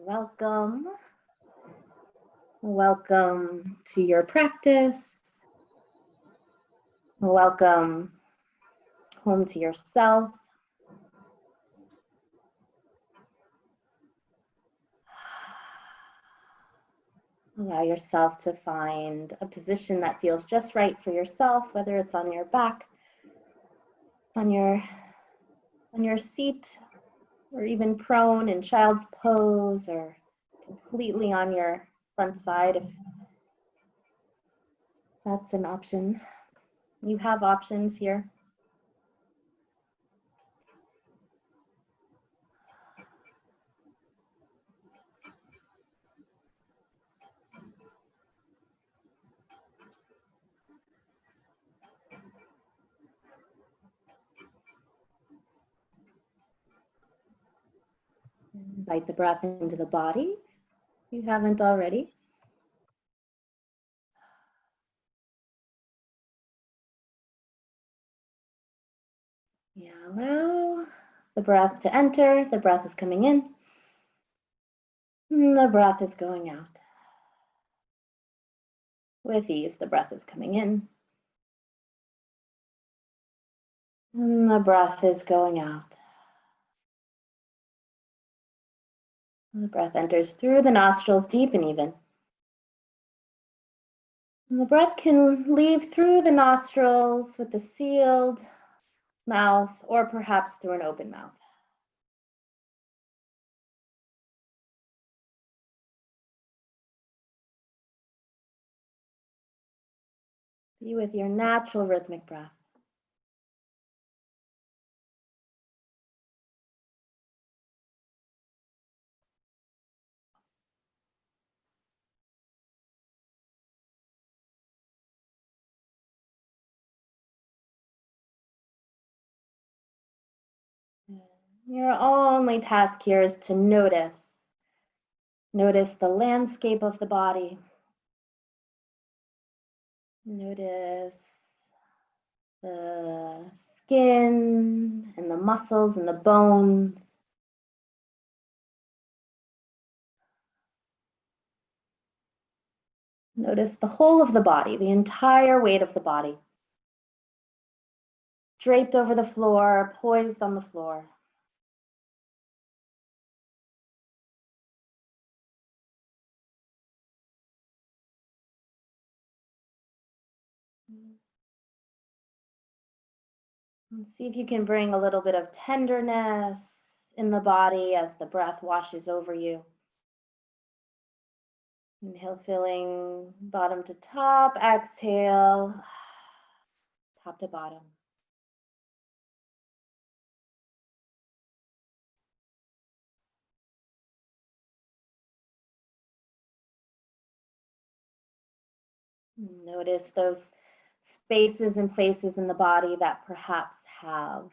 Welcome. Welcome to your practice. Welcome home to yourself. Allow yourself to find a position that feels just right for yourself, whether it's on your back, on your seat, or even prone in child's pose, or completely on your front side if that's an option. You have options here. Invite the breath into the body if you haven't already. Yeah, allow the breath to enter. The breath is coming in. And the breath is going out. With ease, the breath is coming in. And the breath is going out. And the breath enters through the nostrils, deep and even. And the breath can leave through the nostrils with a sealed mouth, or perhaps through an open mouth. Be with your natural rhythmic breath. Your only task here is to notice. Notice the landscape of the body. Notice the skin and the muscles and the bones. Notice the whole of the body, the entire weight of the body. Draped over the floor, poised on the floor. And see if you can bring a little bit of tenderness in the body as the breath washes over you. Inhale, filling bottom to top. Exhale, top to bottom. Notice those spaces and places in the body that perhaps have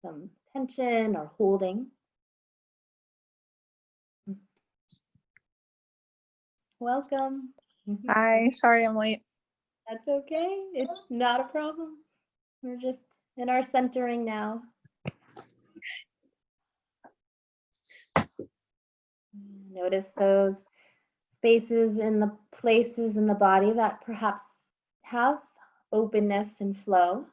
some tension or holding. Welcome. Hi, sorry I'm late. That's okay. It's not a problem. We're just in our centering now. Notice those spaces in the places in the body that perhaps have openness and flow.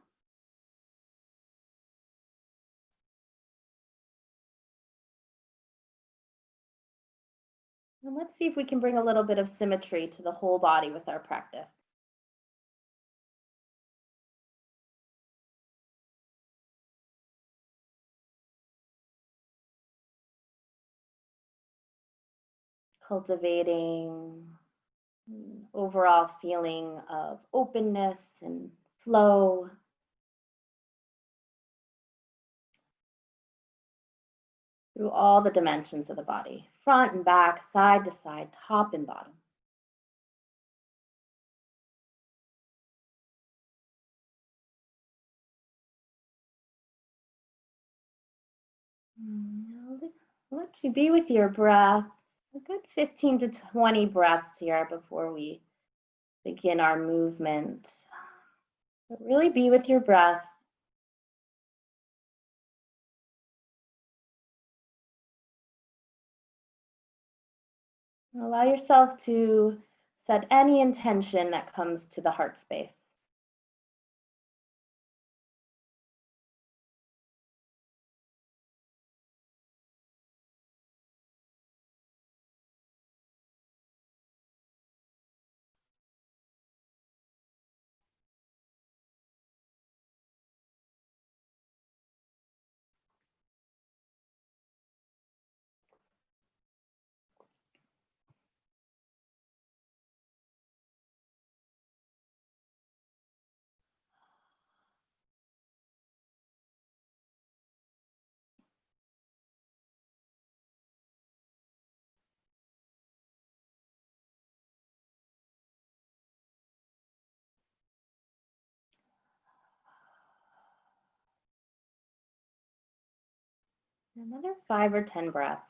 And let's see if we can bring a little bit of symmetry to the whole body with our practice. Cultivating overall feeling of openness and flow. Through all the dimensions of the body, front and back, side to side, top and bottom. Let you be with your breath. A good 15 to 20 breaths here before we begin our movement. But really be with your breath. Allow yourself to set any intention that comes to the heart space. Another 5 or 10 breaths.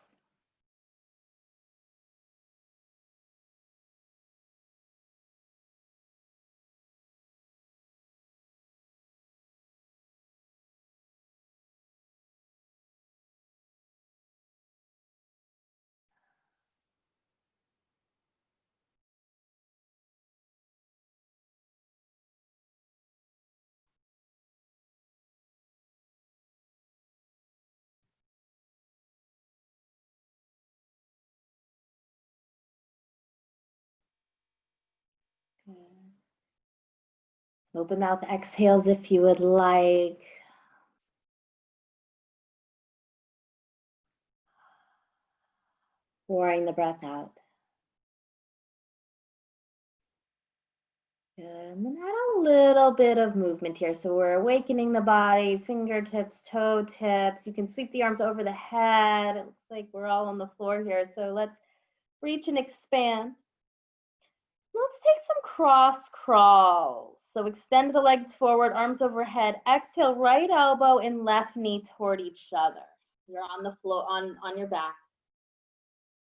Good. Open mouth exhales if you would like. Pouring the breath out. Good. And then add a little bit of movement here. So we're awakening the body, fingertips, toe tips. You can sweep the arms over the head. It looks like we're all on the floor here. So let's reach and expand. Let's take some cross crawls. So extend the legs forward, arms overhead. Exhale, right elbow and left knee toward each other. You're on the floor, on your back.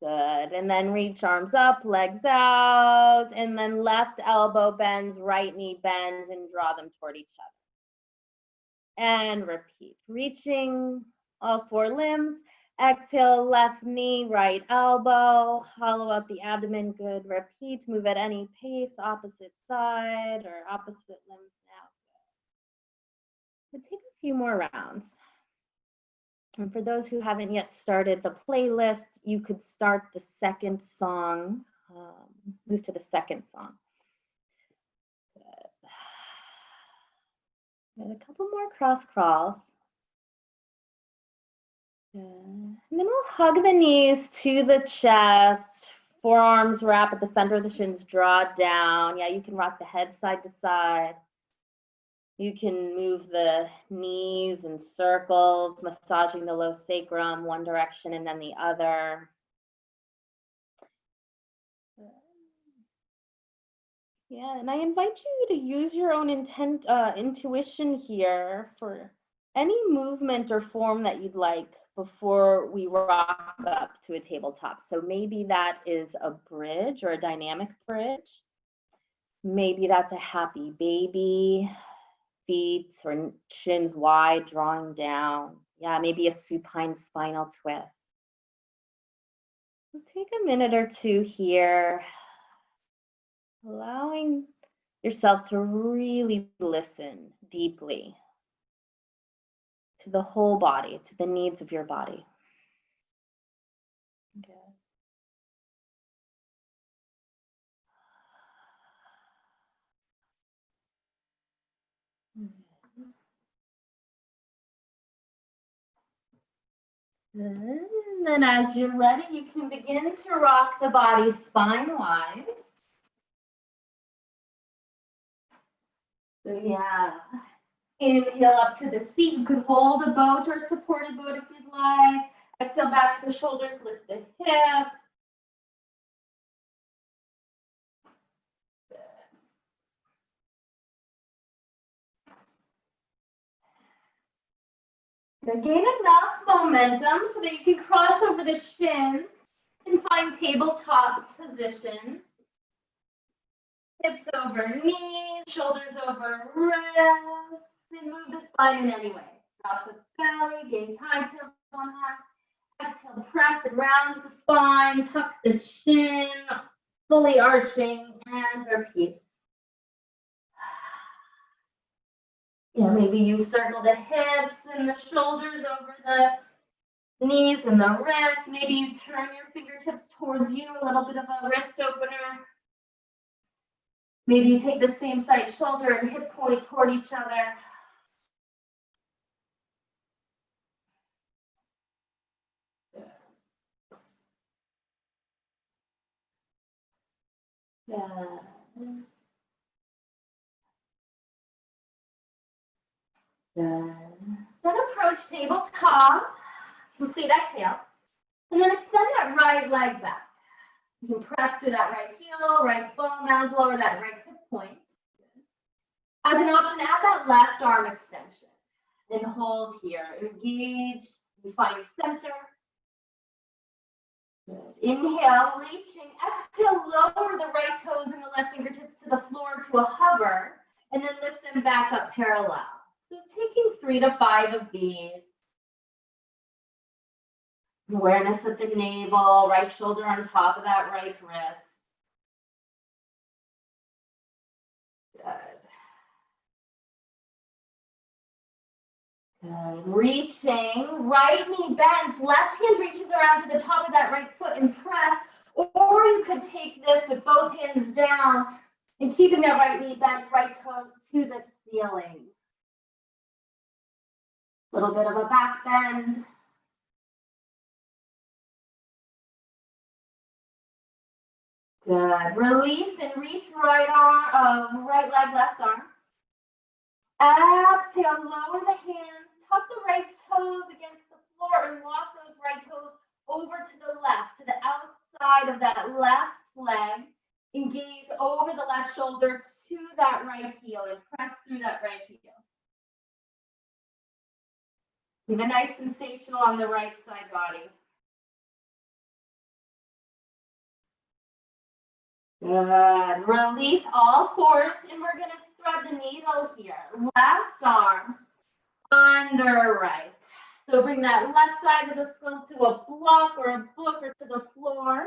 Good. And then reach arms up, legs out, and then left elbow bends, right knee bends, and draw them toward each other. And repeat. Reaching all 4 limbs. Exhale, left knee, right elbow, hollow out the abdomen. Good. Repeat. Move at any pace, opposite side or opposite limbs now. We'll take a few more rounds. And for those who haven't yet started the playlist, you could start the second song, move to the second song. Good. And a couple more cross crawls. Good. And then we'll hug the knees to the chest, forearms wrap at the center of the shins, draw down. Yeah, you can rock the head side to side. You can move the knees in circles, massaging the low sacrum one direction and then the other. Yeah, and I invite you to use your own intuition here for any movement or form that you'd like before we rock up to a tabletop. So maybe that is a bridge or a dynamic bridge. Maybe that's a happy baby, feet or shins wide, drawing down. Yeah, maybe a supine spinal twist. We'll take a minute or two here, allowing yourself to really listen deeply to the whole body, to the needs of your body. Good. Good. And then as you're ready, you can begin to rock the body spine wide. So yeah, inhale up to the seat. You could hold a boat or supported boat if you'd like. Exhale back to the shoulders, lift the hips. So gain enough momentum so that you can cross over the shins and find tabletop position. Hips over knees, shoulders over wrists, and move the spine in any way. Drop the belly, gaze high, tilt one half, Exhale, press and round the spine, tuck the chin, fully arching, and repeat. Yeah, maybe you circle the hips and the shoulders over the knees and the wrists. Maybe you turn your fingertips towards you, a little bit of a wrist opener. Maybe you take the same side shoulder and hip point toward each other. Good. Good. Then approach tabletop. Complete exhale. And then extend that right leg back. You can press through that right heel, right bone mound, lower that right hip point. As an option, add that left arm extension. And hold here. Engage, find center. Good. Inhale, reaching. Exhale, lower the right toes and the left fingertips to the floor to a hover, and then lift them back up parallel. So taking 3 to 5 of these. Awareness at the navel, right shoulder on top of that right wrist. Good. Good. Reaching, right knee bends, left hand reaches around to the top of that right foot and press, or you could take this with both hands down and keeping that right knee bent, right toes to the ceiling. A little bit of a back bend. Good. Release and reach right arm, right leg, left arm. Exhale, lower the hands, tuck the right toes against the floor and walk those right toes over to the left, to the outside of that left leg, and gaze over the left shoulder to that right heel and press through that right heel. Give a nice sensation along the right side body. Good. Release all fours, and we're going to thread the needle here. Left arm under right. So bring that left side of the skull to a block or a book or to the floor.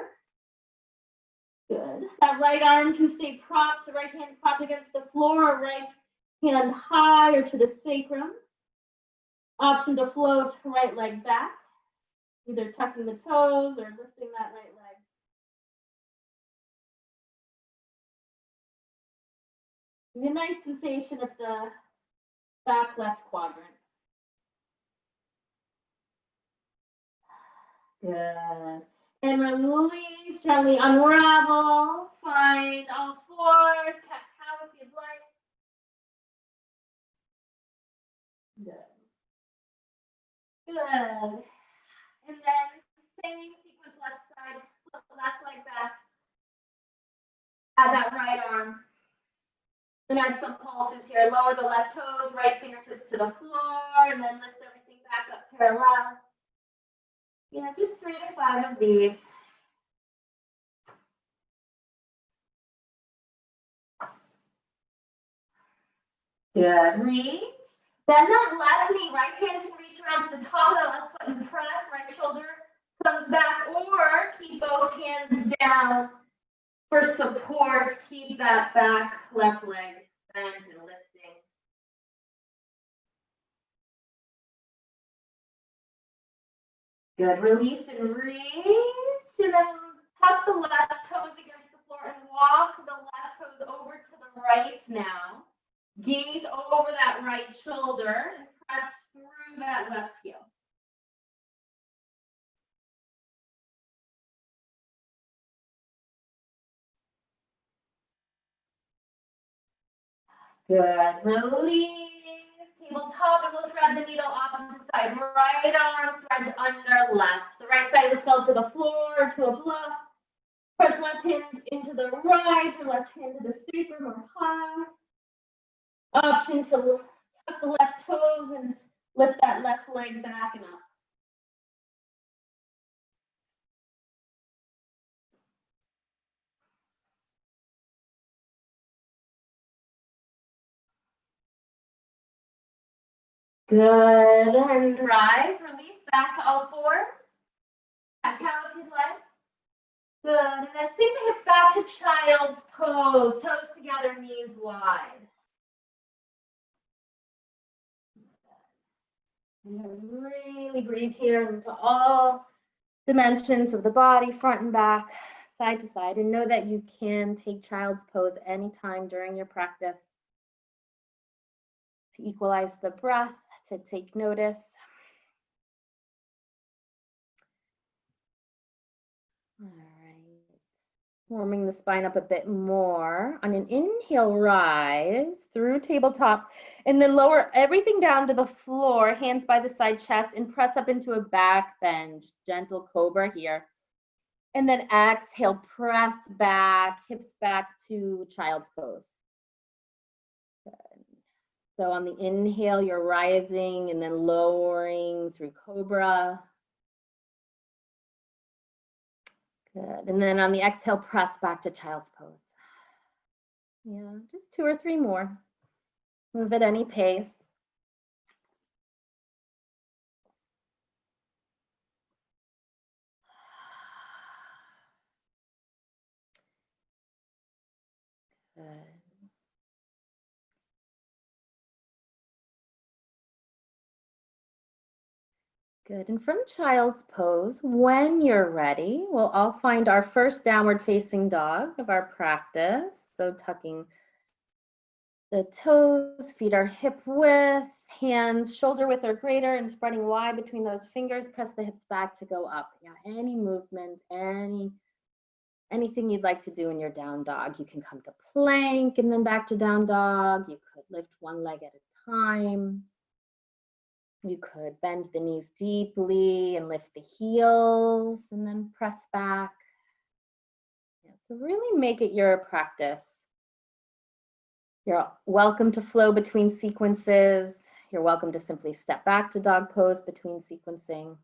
Good. That right arm can stay propped, right hand propped against the floor, or right hand high or to the sacrum. Option to float right leg back, either tucking the toes or lifting that right leg. Give a nice sensation at the back left quadrant. Good. And release, gently unravel, find all fours, cat-cow if you'd like. Good. Good. And then same sequence, left side, flip the left leg back. Add that right arm. And add some pulses here. Lower the left toes, right fingertips to the floor, and then lift everything back up parallel. Yeah, just 3 to 5 of these. Good. Reach. Bend that left knee. Right hand can reach around to the top of the left foot and press. Right shoulder comes back, or keep both hands down for support. Keep that back left leg bent and lifting. Good. Release and reach. And then tuck the left toes against the floor and walk the left toes over to the right now. Gaze over that right shoulder and press through that left heel. Good. Release. Tabletop, and we'll thread the needle opposite side. Right arm threads under left. The right side of the skull to the floor, to a bluff. Press left hand into the right, or left hand to the sacrum or high. Option to tuck the left toes and lift that left leg back and up. Good. And rise. Release back to all fours. Cat cow if you'd like. Good. And then sink the hips back to child's pose. Toes together, knees wide. And then really breathe here into all dimensions of the body, front and back, side to side. And know that you can take child's pose anytime during your practice to equalize the breath, to take notice. All right, warming the spine up a bit more. On an inhale, rise through tabletop, and then lower everything down to the floor, hands by the side chest, and press up into a back bend, gentle cobra here. And then exhale, press back, hips back to child's pose. Good. So on the inhale, you're rising and then lowering through cobra. Good. And then on the exhale, press back to child's pose. Yeah, just 2 or 3 more. Move at any pace. Good. Good. And from child's pose, when you're ready, we'll all find our first downward facing dog of our practice. So tucking the toes, feet are hip width, hands shoulder width or greater, and spreading wide between those fingers. Press the hips back to go up. Yeah, any movement, anything you'd like to do in your down dog. You can come to plank and then back to down dog. You could lift one leg at a time. You could bend the knees deeply and lift the heels and then press back. Yeah, so really make it your practice. You're welcome to flow between sequences. You're welcome to simply step back to dog pose between sequencing.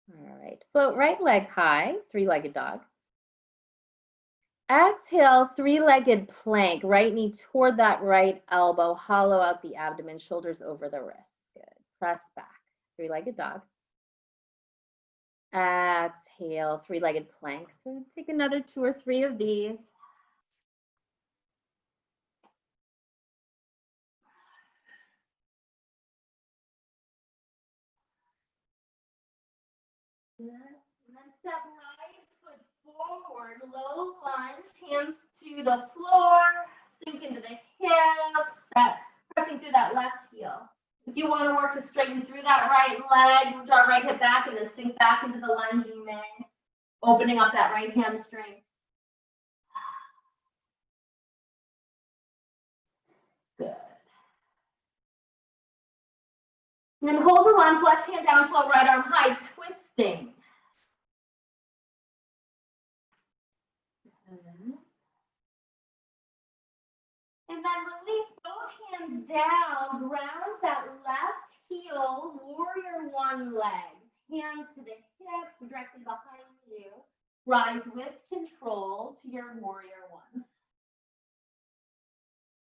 All right, float right leg high, 3-legged dog. Exhale, 3-legged plank, right knee toward that right elbow, hollow out the abdomen, shoulders over the wrists. Good. Press back, 3-legged dog. Exhale, 3-legged plank. So take another 2 or 3 of these. Good. And then step right foot forward, low lunge, hands to the floor, sink into the hips, pressing through that left heel. If you want to work to straighten through that right leg, draw right hip back and then sink back into the lunge, you may. Opening up that right hamstring. Good. And then hold the lunge, left hand down, float right arm high, twisting. And then release both hands down, ground that left heel, warrior 1 leg. Hands to the hips, directly behind you. Rise with control to your warrior 1.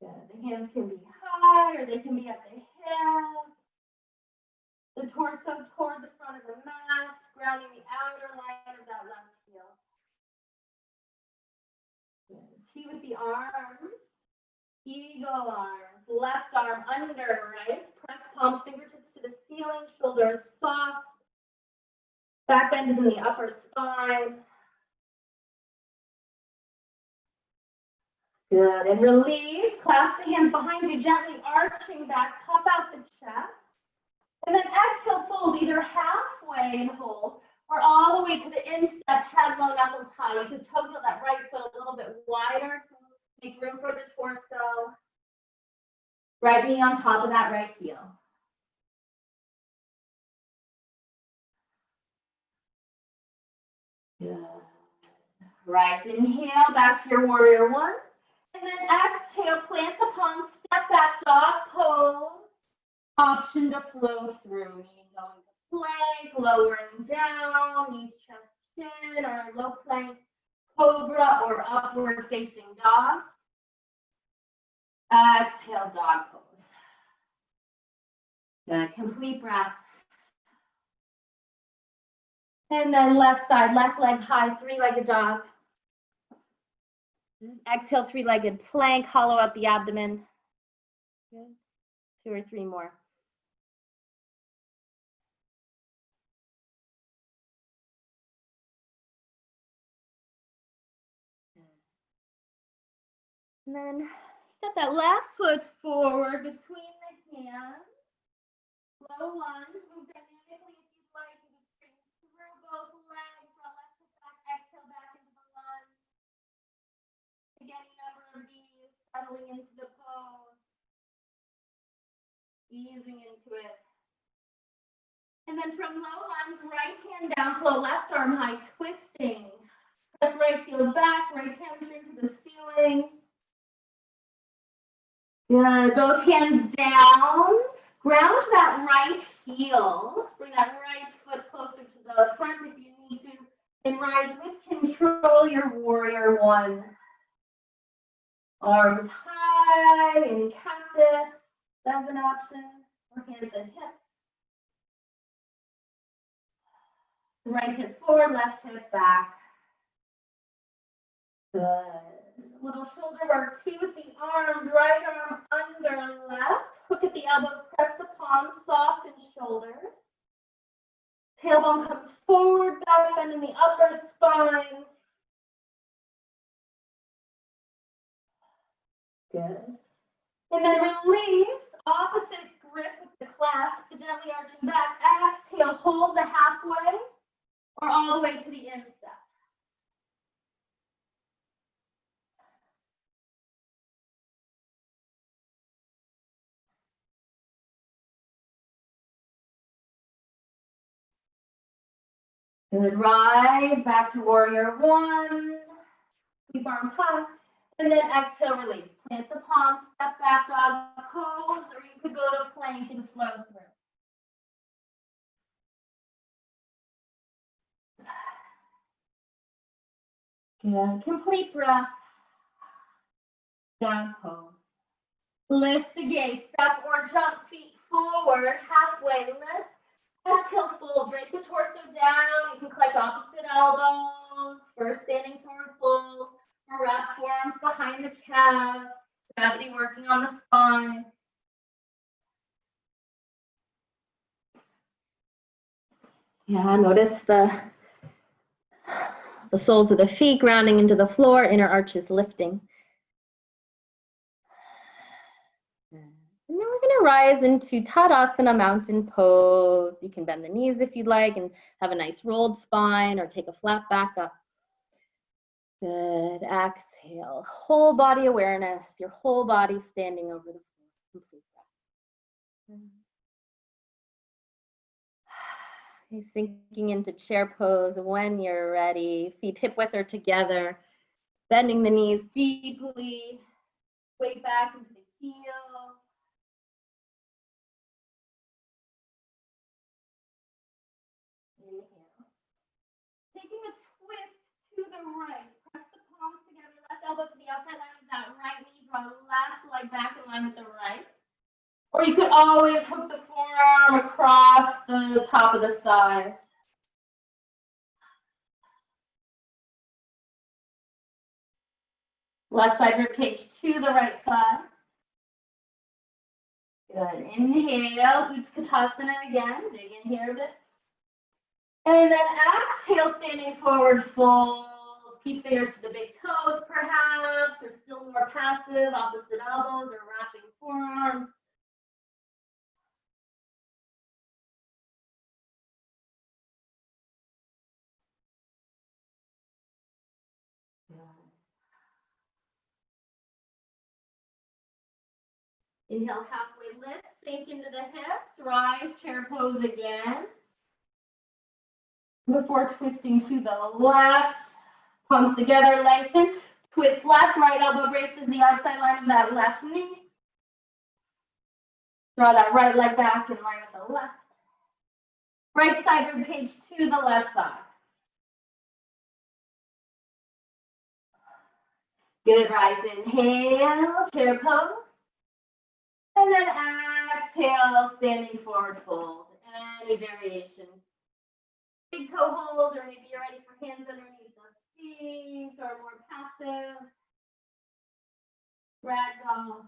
Good. The hands can be high or they can be at the hip. The torso toward the front of the mat, grounding the outer line of that left heel. Good. T with the arms. Eagle arms, left arm under, right? Press palms, fingertips to the ceiling, shoulders soft. Back bend is in the upper spine. Good, and release. Clasp the hands behind you, gently arching back, puff out the chest. And then exhale, fold either halfway and hold, or all the way to the instep, head low, knuckles high. You can toe heel that right foot a little bit wider to make room for the torso. Right knee on top of that right heel. Good. Rise, inhale, back to your warrior 1. And then exhale, plant the palms, step back, dog pose. Option to flow through, meaning going to plank, lowering down, knees, chest, chin, or low plank, cobra, or upward facing dog. Exhale, dog pose. Good, complete breath. And then left side, left leg high, three-legged dog. Exhale, three-legged plank, hollow out the abdomen. Good. 2 or 3 more. And then step that left foot forward between the hands. Low lunge, move dynamically if you'd like. You can straighten through both legs, draw left foot back, exhale back into the lunge. Again, a number of these, settling into the pose, easing into it. And then from low lunge, right hand down, flow left arm high, twisting. Press right heel back, right hamstring to the ceiling. Good, both hands down. Ground that right heel. Bring that right foot closer to the front if you need to. And rise with control, your warrior one. Arms high in cactus. That's an option. Or hands and hips. Right hip forward, left hip back. Good. A little shoulder work, T with the arms, right arm under left. Hook at the elbows, press the palms, soften shoulders. Tailbone comes forward, back bend in the upper spine. Good. And then release, opposite grip with the clasp, gently arching back. Exhale, hold the halfway or all the way to the instep. Good, rise back to warrior one. Keep arms high. And then exhale, release. Plant the palms, step back, dog pose, or you could go to plank and flow through. Good, complete breath. Down pose. Lift the gaze, step or jump feet forward, halfway lift. Exhale, fold, drape the torso down. You can collect opposite elbows. First standing forward fold. Wrap forearms behind the calves. Gravity working on the spine. Yeah, notice the soles of the feet grounding into the floor, inner arches lifting. And then we're gonna rise into Tadasana, mountain pose. You can bend the knees if you'd like and have a nice rolled spine or take a flat back up. Good, exhale, whole body awareness, your whole body standing over the floor, complete breath. Okay, sinking into chair pose when you're ready, feet hip width or together, bending the knees deeply, weight back into the heels. Inhale. Taking a twist to the right, press the palms together, left elbow to the outside line of that right knee, draw left leg back in line with the right. Or you could always hook the forearm across the top of the thighs. Left side rib cage to the right thigh. Good. Inhale, Utkatasana again. Dig in here a bit. And then exhale, standing forward, fold. Peace fingers to the big toes, perhaps, or still more passive, opposite elbows, or wrapping forearms. Inhale, halfway lift, sink into the hips, rise, chair pose again. Before twisting to the left, palms together, lengthen, twist left, right elbow braces the outside line of that left knee. Draw that right leg back in line with the left. Right side rib cage to the left thigh. Good, rise, inhale, chair pose. And then exhale, standing forward fold. Any variation. Big toe hold, or maybe you're ready for hands underneath the feet, or more passive. Ragdoll.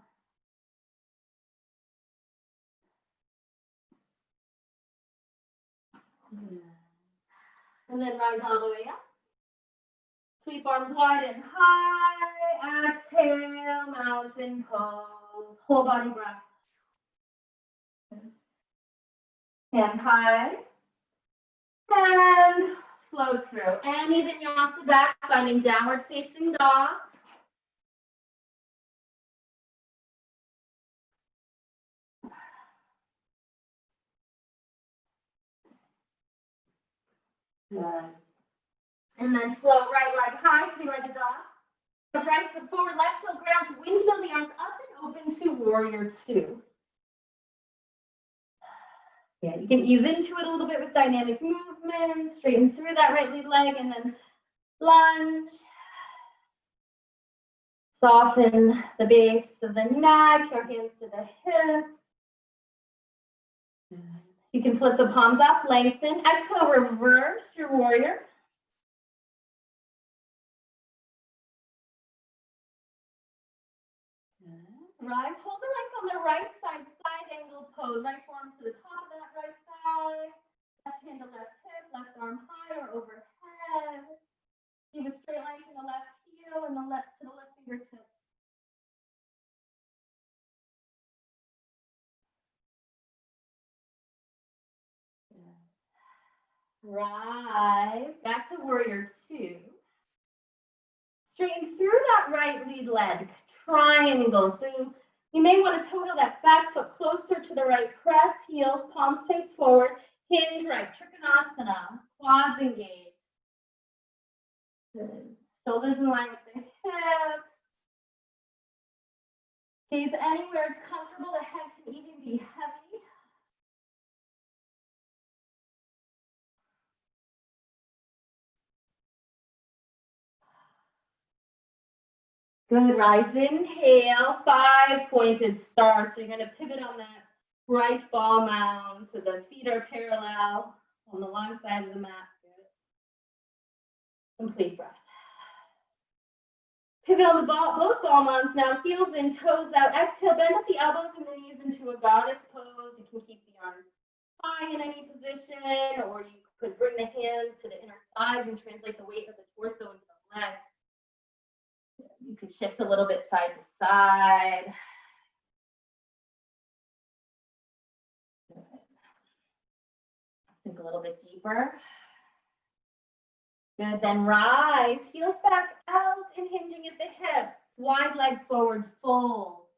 And then rise all the way up. Sweep arms wide and high. Exhale, mountain pose. Whole body breath. Hands high. And float through. Any vinyasa back, finding downward facing dog. Good. And then float right leg high, three-legged dog. The right foot forward, left heel ground to windmill the arms up and open to warrior two. Yeah, you can ease into it a little bit with dynamic movement, straighten through that right lead leg, and then lunge. Soften the base of the neck, your hands to the hips. You can flip the palms up, lengthen. Exhale, reverse your warrior. Rise, hold the length on the right side, side angle pose. Right forearm to the top of that right thigh. Left hand to left hip, left arm high or overhead. Keep a straight line from the left heel and the left to the left fingertip. Rise, back to warrior two. Straighten through that right lead leg, triangle. So you may want to total that back foot closer to the right, press heels, palms face forward, hinge right, Trikonasana, quads engaged. Good. Shoulders in line with the hips. Gaze anywhere it's comfortable, the head can even be heavy. Good, rise, inhale, 5-pointed star. So you're gonna pivot on that right ball mound so the feet are parallel on the long side of the mat. Good. Complete breath. Pivot on the both ball mounds now, heels in, toes out. Exhale, bend at the elbows and the knees into a goddess pose. You can keep the arms high in any position, or you could bring the hands to the inner thighs and translate the weight of the torso into the legs. You could shift a little bit side to side. Think a little bit deeper. Good, then rise, heels back out and hinging at the hips. Wide leg forward, fold.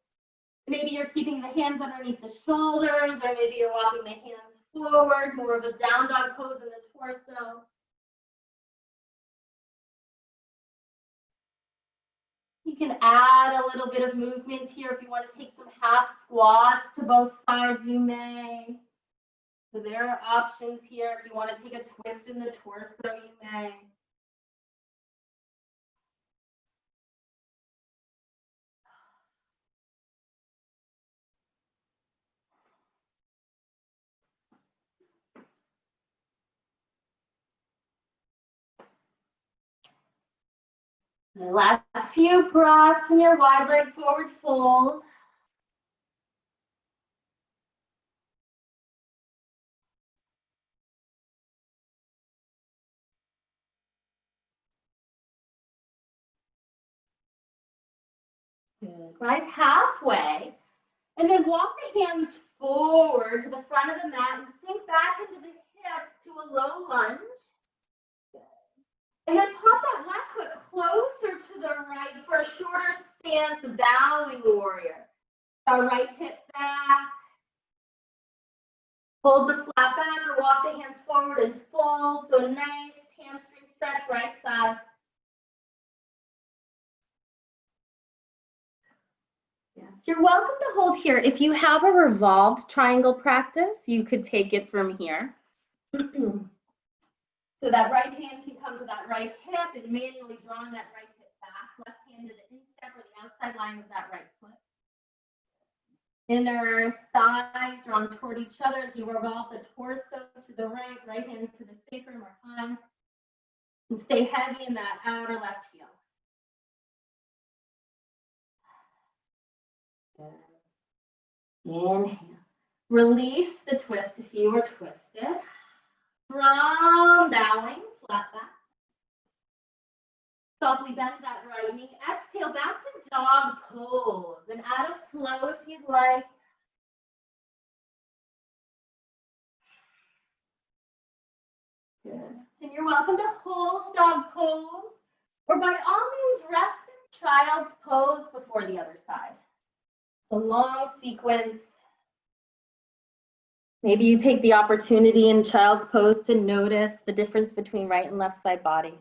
Maybe you're keeping the hands underneath the shoulders, or maybe you're walking the hands forward, more of a down dog pose in the torso. You can add a little bit of movement here. If you want to take some half squats to both sides, you may. So there are options here. If you want to take a twist in the torso, you may. The last few breaths in your wide leg forward fold. Good. Rise halfway, and then walk the hands forward to the front of the mat and sink back into the hips to a low lunge. Good. And then pop that left foot closer to the right for a shorter stance, a bowing warrior. Our right hip back. Hold the flat back or walk the hands forward and fold. So a nice hamstring stretch, right side. Yeah. You're welcome to hold here. If you have a revolved triangle practice, you could take it from here. So that right hand can come to that right hip and manually drawing that right hip back. Left hand to the instep or the outside line of that right foot. Inner thighs drawn toward each other as you revolve the torso to the right, right hand to the sacrum or thigh. And stay heavy in that outer left heel. Good. Inhale. Release the twist if you were twisted. From bowing, flat back. Softly bend that right knee. Exhale back to dog pose. And add a flow if you'd like. Good. And you're welcome to hold dog pose. Or by all means, rest in child's pose before the other side. It's a long sequence. Maybe you take the opportunity in child's pose to notice the difference between right and left side body.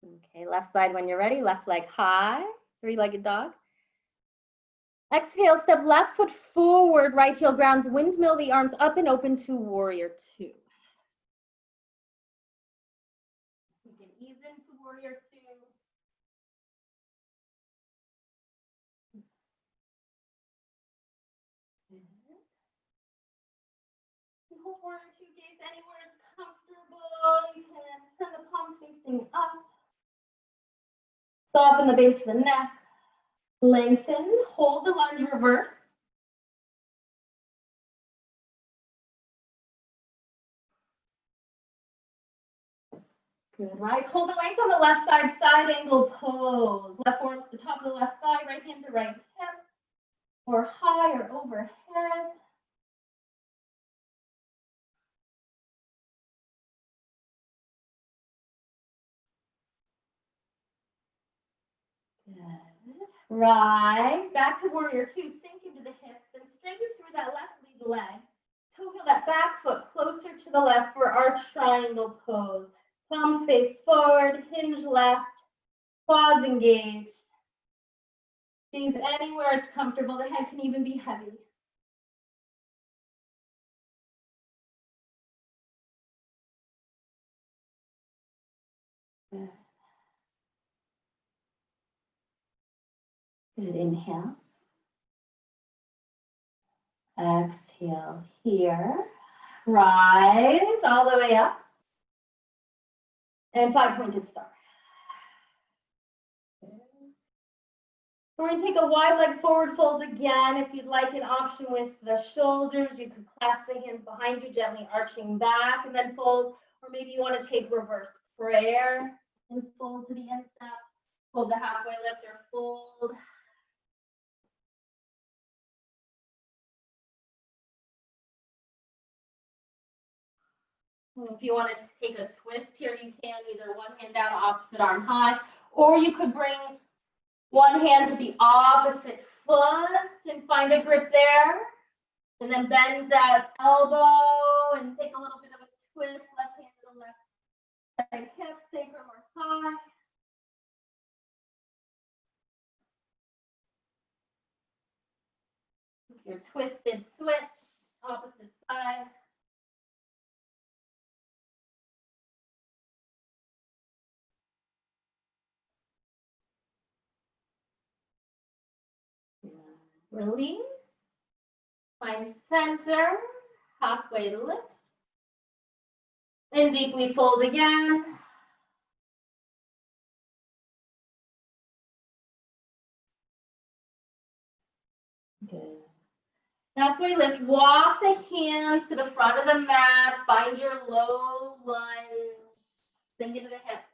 Okay, left side when you're ready, left leg high, three-legged dog. Exhale, step left foot forward, right heel grounds, windmill the arms up and open to warrior two. You can ease into warrior two. Hold warrior two, gaze anywhere it's comfortable. You can turn the palms facing up. Soften the base of the neck. Lengthen, hold the lunge reverse. Good, right. Hold the length on the left side, side angle pose. Left forearm to the top of the left thigh, right hand to right hip, or high or overhead. Good. Rise, back to warrior two. Sink into the hips and straighten through that left lead leg. Toe heel that back foot closer to the left for arch triangle pose. Palms face forward, hinge left, quads engaged. Gaze anywhere it's comfortable. The head can even be heavy. Good. Good. Inhale. Exhale here. Rise all the way up. And five-pointed star. We're going to take a wide leg forward fold again. If you'd like an option with the shoulders, you could clasp the hands behind you, gently arching back and then fold. Or maybe you want to take reverse prayer and fold to the instep. Hold the halfway lift or fold. If you want to take a twist here, you can either one hand down, opposite arm high, or you could bring one hand to the opposite foot and find a grip there. And then bend that elbow and take a little bit of a twist, left hand to the left right hip, sacrum or thigh. If you're twisted, switch, opposite side. Release. Find center, halfway lift. And deeply fold again. Good. Halfway lift, walk the hands to the front of the mat. Find your low lunge. Sink into the hips.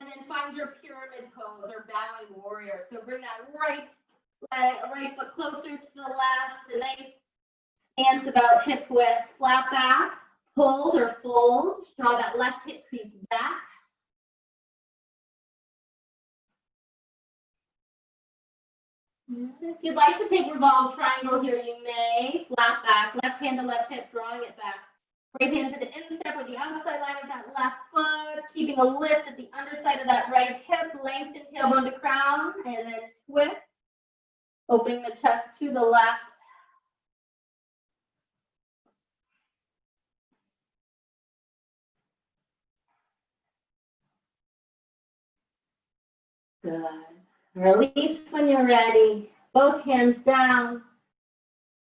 And then find your pyramid pose or bowing warrior. So bring that right foot closer to the left. A nice stance about hip width. Flat back. Hold or fold. Draw that left hip crease back. If you'd like to take revolved triangle here, you may. Flat back. Left hand to left hip, drawing it back. Right hand to the instep or the outside line of that left foot, keeping a lift at the underside of that right hip, lengthen tailbone to crown, and then twist, opening the chest to the left. Good. Release when you're ready. Both hands down.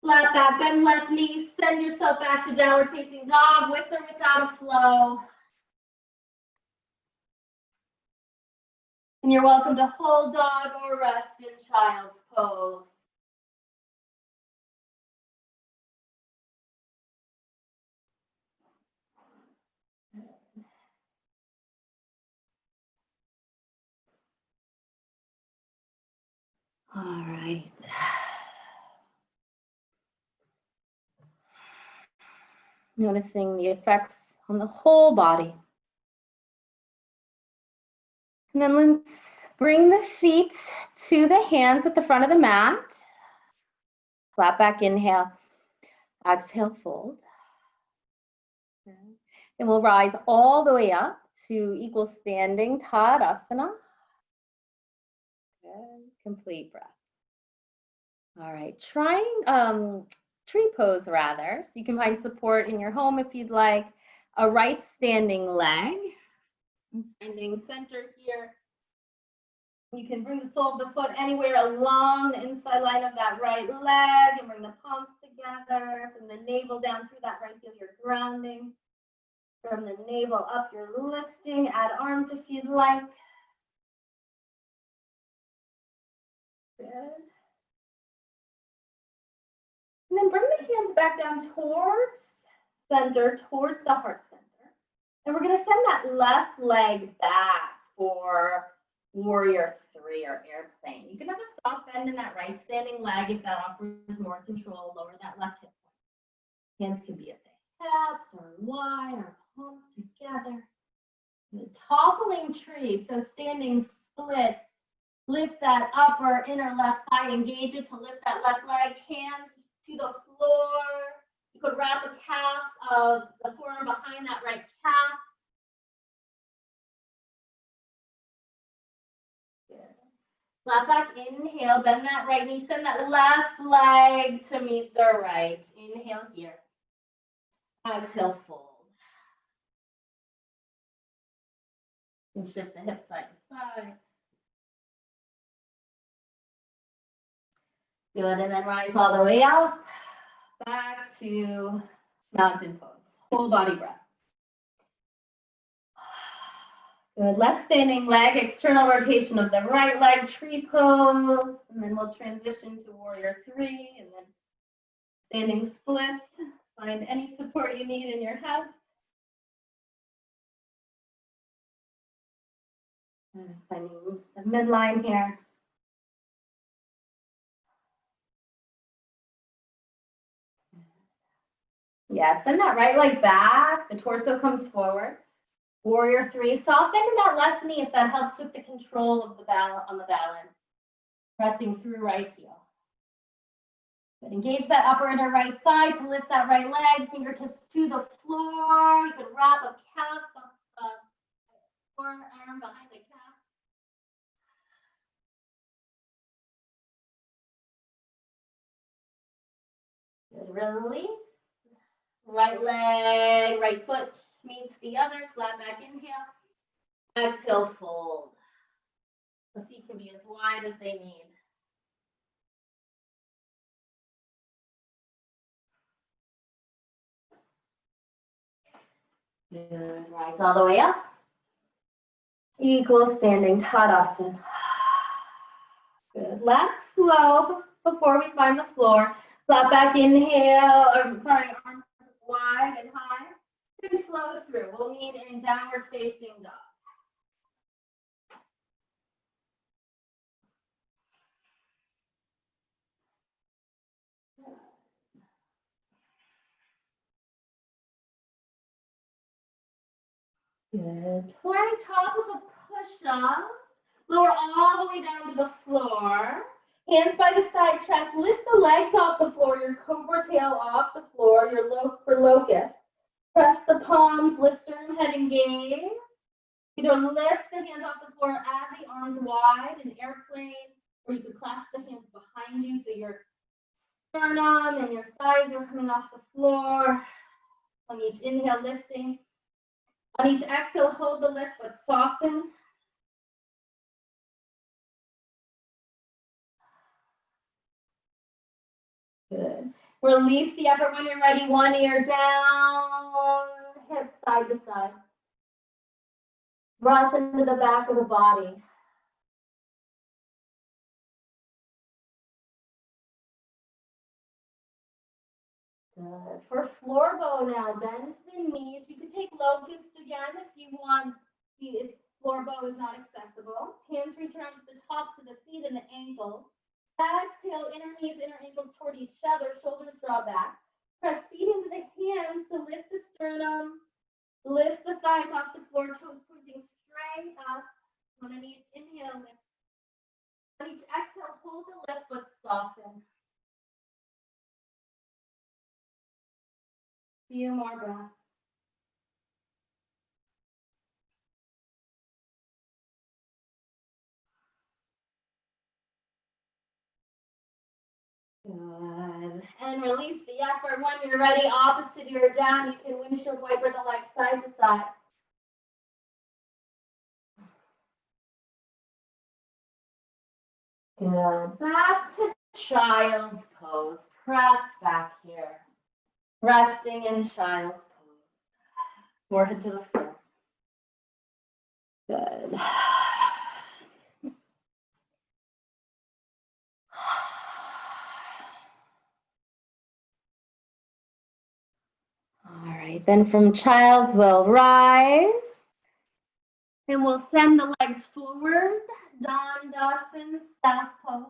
Flat back, bend left knee. Send yourself back to downward facing dog with or without a flow. And you're welcome to hold dog or rest in child's pose. All right. Noticing the effects on the whole body. And then let's bring the feet to the hands at the front of the mat. Flat back, inhale. Exhale, fold. And we'll rise all the way up to equal standing Tadasana. Good. Complete breath. All right, trying tree pose rather. So you can find support in your home if you'd like. A right standing leg. Finding center here. You can bring the sole of the foot anywhere along the inside line of that right leg and bring the palms together. From the navel down through that right heel, you're grounding. From the navel up, you're lifting. Add arms if you'd like. Good. And then bring the hands back down towards center, towards the heart center. And we're going to send that left leg back for warrior three or airplane. You can have a soft bend in that right standing leg if that offers more control. Lower that left hip point. Hands can be at the hips or wide or palms together. The toppling tree, so standing split. Lift that upper inner left thigh, engage it to lift that left leg, hands to the floor. You could wrap a calf of the forearm behind that right calf. Good. Flat back, inhale, bend that right knee, send that left leg to meet the right. Inhale here. Exhale, fold. And shift the hips side to side. Good, and then rise all the way up, back to mountain pose. Full body breath. Good, left standing leg, external rotation of the right leg, tree pose, and then we'll transition to warrior three, and then standing splits. Find any support you need in your house. And finding the midline here. Yeah, send that right leg back. The torso comes forward. Warrior three. Soft bend in that left knee if that helps with the control of the balance on the balance. Pressing through right heel. But engage that upper inner right side to lift that right leg. Fingertips to the floor. You can wrap a calf, forearm behind the calf. Good. Release. Right leg, right foot meets the other. Flat back, inhale. Exhale, fold. The feet can be as wide as they need. Good. Rise all the way up. Equal standing Tadasana. Good. Last flow before we find the floor. Flat back, inhale, arms wide and high. And flow through. We'll meet in downward facing dog. Good. Plank top of a push-up. Lower all the way down to the floor. Hands by the side chest. Lift the legs off the floor. Your cobra tail off the floor. Your locust. Press the palms. Lift sternum, head, and gaze. Either lift the hands off the floor, add the arms wide, an airplane, or you could clasp the hands behind you so your sternum and your thighs are coming off the floor. On each inhale, lifting. On each exhale, hold the lift, but soften. Good. Release the effort when you're ready. One ear down, hips side to side. Breath into the back of the body. Good. For floor bow now, bend the knees. You could take locust again if you want, if floor bow is not accessible. Hands reach around to the tops of the feet and the ankles. Exhale, inner knees, inner ankles toward each other, shoulders draw back. Press feet into the hands to lift the sternum, lift the thighs off the floor, toes pointing straight up. On each inhale, lift. On each exhale, hold the lift, but soften. Few more breaths. Good. And release the effort. When you're ready, opposite ear down. You can windshield wiper the legs side to side. Good. Back to child's pose. Press back here. Resting in child's pose. Forehead to the floor. Good. All right, then from child's we'll rise. And we'll send the legs forward. Don Dawson, staff pose.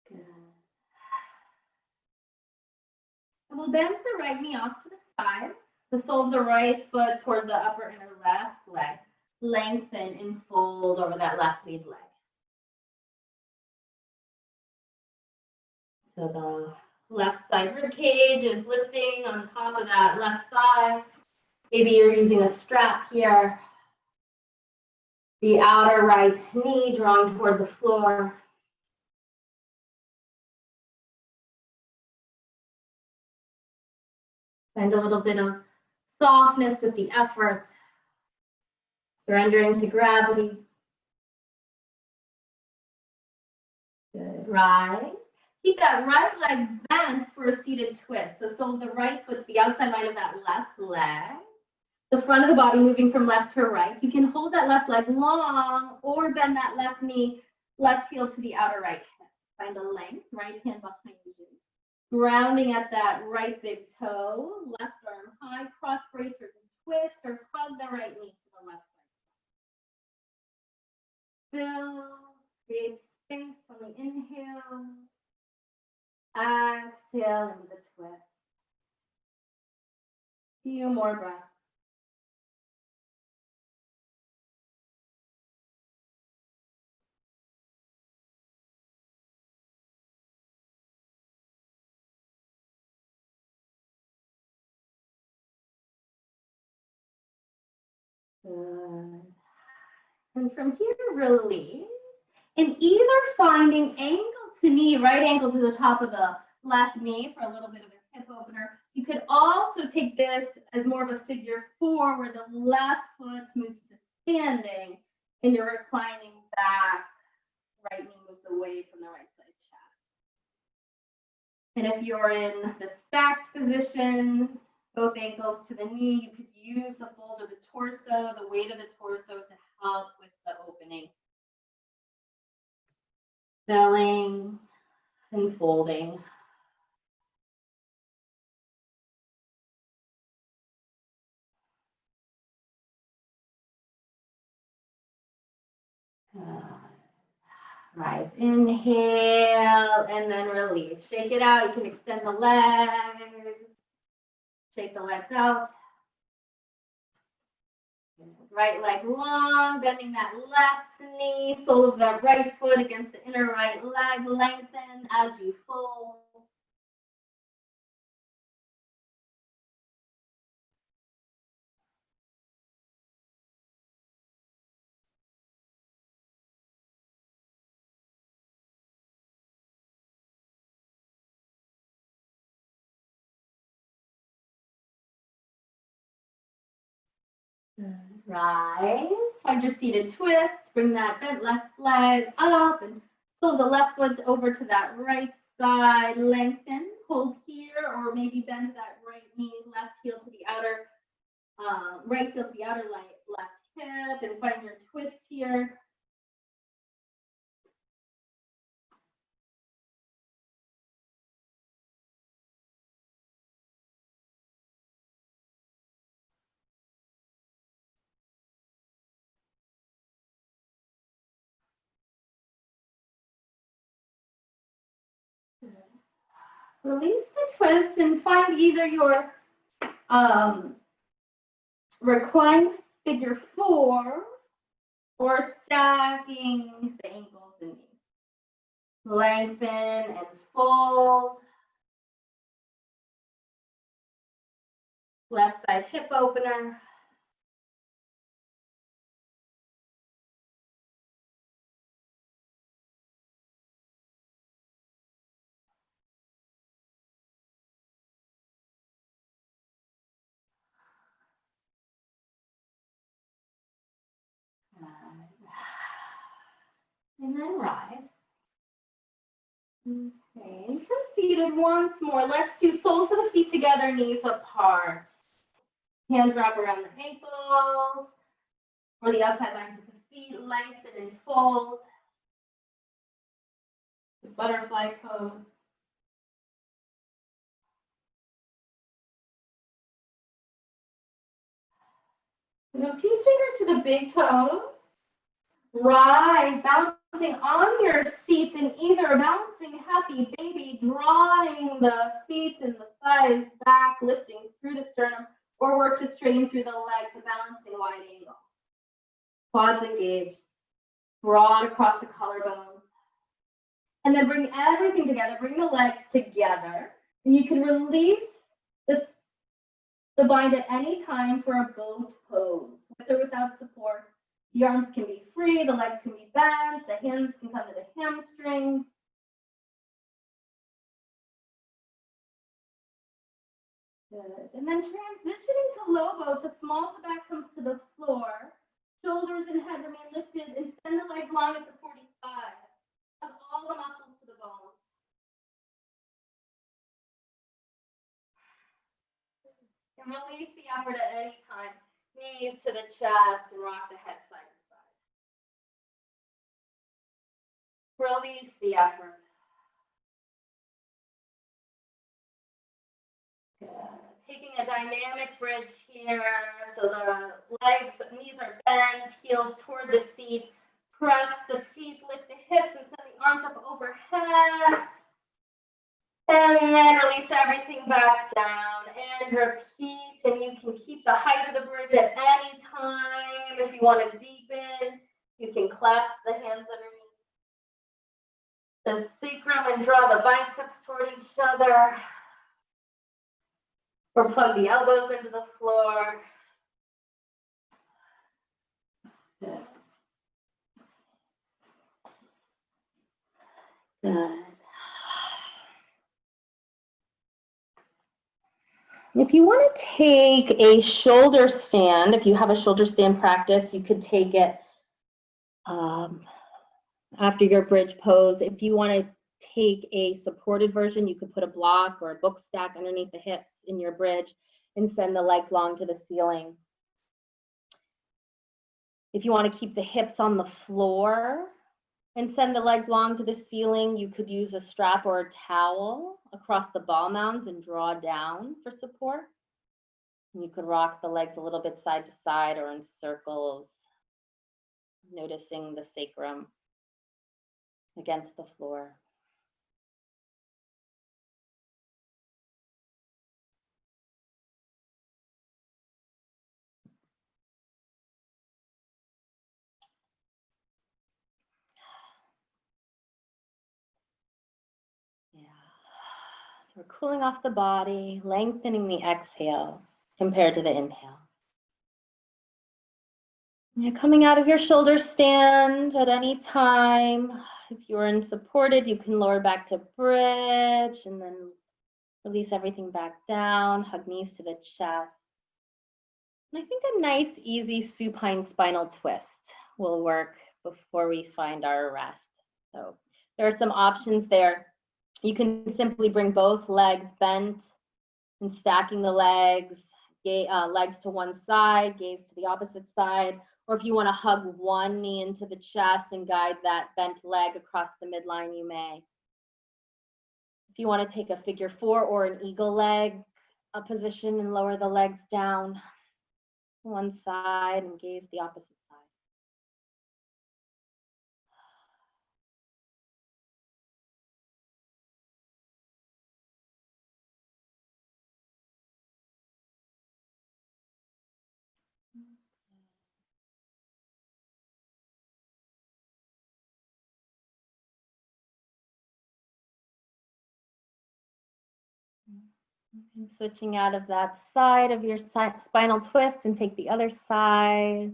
Good. And we'll bend the right knee off to the side. The sole of the right foot toward the upper inner left leg. Lengthen and fold over that left lead leg. So the left side rib cage is lifting on top of that left thigh. Maybe you're using a strap here. The outer right knee drawing toward the floor. Find a little bit of softness with the effort. Surrendering to gravity. Good. Rise. Keep that right leg bent for a seated twist. So sole of the right foot to the outside line of that left leg. The front of the body moving from left to right. You can hold that left leg long or bend that left knee, left heel to the outer right hip. Find a length, right hand behind you. Grounding at that right big toe, left arm high, cross brace or twist, or hug the right knee to the left leg. Fill, create space on the inhale. Exhale into the twist. Few more breaths. Good. And from here, release. And either finding ankle to knee, right ankle to the top of the left knee for a little bit of a hip opener. You could also take this as more of a figure four where the left foot moves to standing and you're reclining back. Right knee moves away from the right side chest. And if you're in the stacked position, both ankles to the knee, you could use the fold of the torso, the weight of the torso to help with the opening. Filling and folding. Rise, inhale, and then release. Shake it out. You can extend the legs. Shake the legs out. Right leg long, bending that left knee, sole of that right foot against the inner right leg. Lengthen as you fold. Good. rise, find your seated twist, bring that bent left leg up and fold the left foot over to that right side, lengthen, hold here, or maybe bend that right knee, left heel to the outer, right heel to the outer left hip, and find your twist here. Release the twist and find either your reclined figure 4 or stacking the ankles and knees. Lengthen and fold. Left side hip opener. And then rise. Okay, and from seated once more. Let's do soles of the feet together, knees apart. Hands wrap around the ankles or the outside lines of the feet. Lengthen and fold. The butterfly pose. And then peace fingers to the big toes. Rise, bouncing on your seats and either bouncing happy baby, drawing the feet and the thighs back, lifting through the sternum, or work to straighten through the legs, a balancing wide angle. Quads engaged, broad across the collarbones. And then bring everything together, bring the legs together. And you can release the bind at any time for a boat pose, with or without support. The arms can be free, the legs can be bent, the hands can come to the hamstrings. Good. And then transitioning to low boat, the small of the back comes to the floor. Shoulders and head remain lifted and send the legs long at the 45. Hug all the muscles to the bones. And release the effort at any time. Knees to the chest and rock the head side to side. Release the effort. Good. Taking a dynamic bridge here. So the legs, knees are bent, heels toward the seat. Press the feet, lift the hips, and send the arms up overhead. And then release everything back down and repeat. And you can keep the height of the bridge at any time. If you want to deepen, you can clasp the hands underneath the sacrum and draw the biceps toward each other. Or plug the elbows into the floor. Good. Good. If you want to take a shoulder stand, if you have a shoulder stand practice, you could take it after your bridge pose. If you want to take a supported version, you could put a block or a book stack underneath the hips in your bridge and send the legs long to the ceiling. If you want to keep the hips on the floor and send the legs long to the ceiling, you could use a strap or a towel across the ball mounds and draw down for support. And you could rock the legs a little bit side to side or in circles, noticing the sacrum against the floor. Yeah. So we're cooling off the body, lengthening the exhale compared to the inhale. You're coming out of your shoulder stand at any time. If you're unsupported, you can lower back to bridge and then release everything back down, hug knees to the chest. And I think a nice, easy supine spinal twist will work before we find our rest. So there are some options there. You can simply bring both legs bent and stacking the legs, legs to one side, gaze to the opposite side. Or if you want to hug one knee into the chest and guide that bent leg across the midline, you may. If you want to take a figure 4 or an eagle leg a position and lower the legs down one side and gaze the opposite side. And switching out of that side of your spinal twist and take the other side.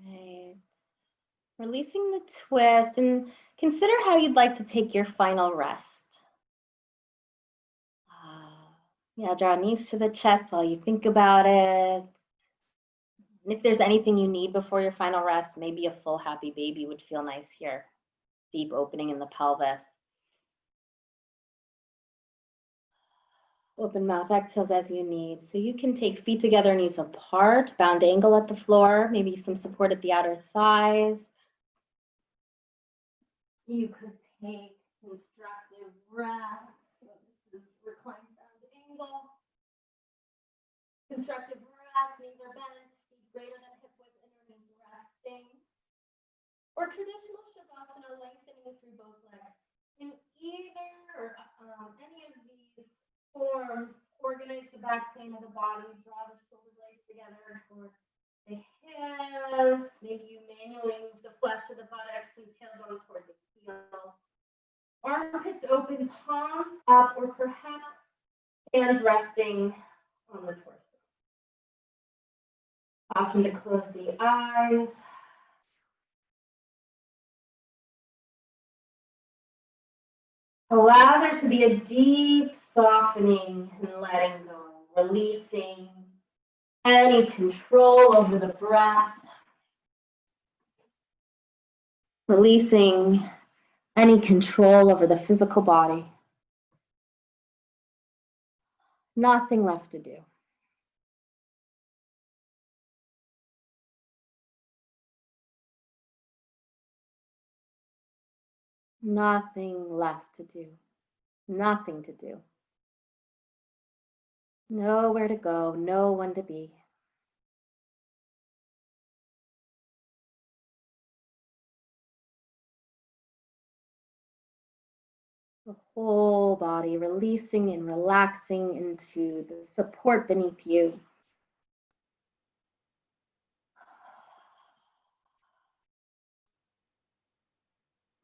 Right. Releasing the twist and consider how you'd like to take your final rest. Yeah, draw knees to the chest while you think about it. And if there's anything you need before your final rest, maybe a full happy baby would feel nice here. Deep opening in the pelvis. Open mouth exhales as you need. So you can take feet together, knees apart, bound angle at the floor, maybe some support at the outer thighs. You could take constructive rest. So this is reclined bound angle. Constructive rest, knees are bent, feet greater than hip width, inner knees resting. Or traditional Shavasana, lengthening through both legs. In either or any of these forms, organize the back plane of the body, draw the shoulder blades together toward the hips. Maybe you manually move the flesh of the buttocks and tailbone toward the heels. Armpits open, palms up, or perhaps hands resting on the torso. Option to close the eyes. Allow there to be a deep softening and letting go, releasing any control over the breath, releasing any control over the physical body. Nothing left to do. Nothing left to do. Nothing to do. Nowhere to go, no one to be. The whole body releasing and relaxing into the support beneath you.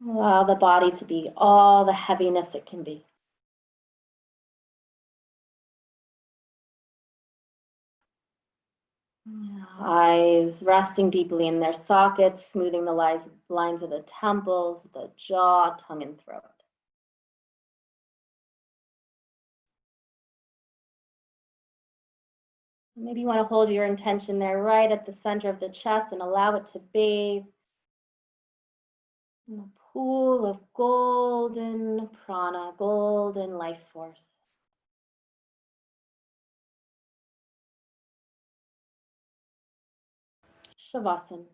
Allow the body to be all the heaviness it can be. Eyes resting deeply in their sockets, smoothing the lines of the temples, the jaw, tongue, and throat. Maybe you want to hold your intention there right at the center of the chest and allow it to bathe in a pool of golden prana, golden life force. Shavasana.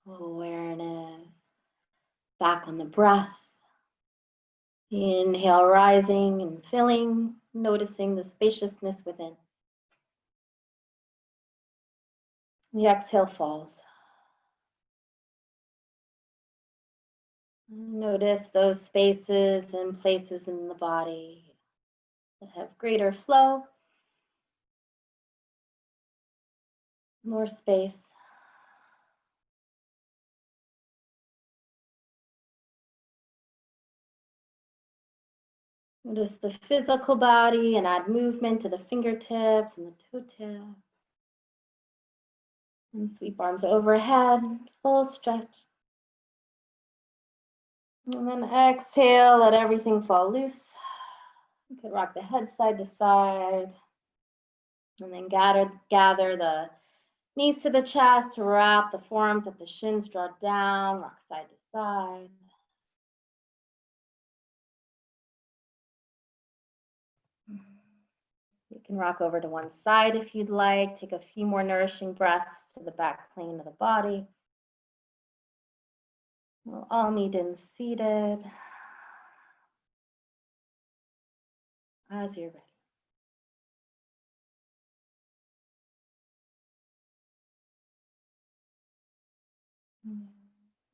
Awareness back on the breath. Inhale, rising and filling, noticing the spaciousness within. The exhale falls. Notice those spaces and places in the body that have greater flow, more space. Notice the physical body and add movement to the fingertips and the toe tips. And sweep arms overhead, full stretch. And then exhale, let everything fall loose. You could rock the head side to side. And then gather the knees to the chest, wrap the forearms at the shins, draw down, rock side to side. You can rock over to one side if you'd like. Take a few more nourishing breaths to the back plane of the body. We'll all meet in seated as you're ready.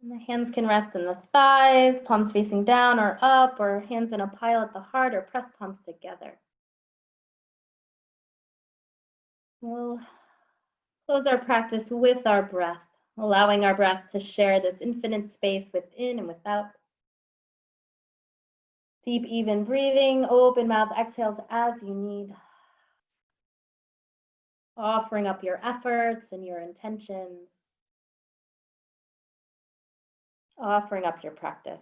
And the hands can rest in the thighs, palms facing down or up, or hands in a pile at the heart, or press palms together. We'll close our practice with our breath, allowing our breath to share this infinite space within and without. Deep, even breathing, open mouth exhales as you need. Offering up your efforts and your intentions. Offering up your practice.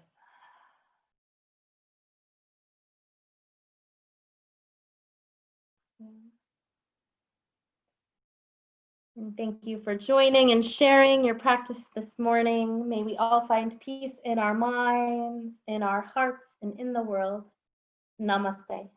And thank you for joining and sharing your practice this morning. May we all find peace in our minds, in our hearts, and in the world. Namaste.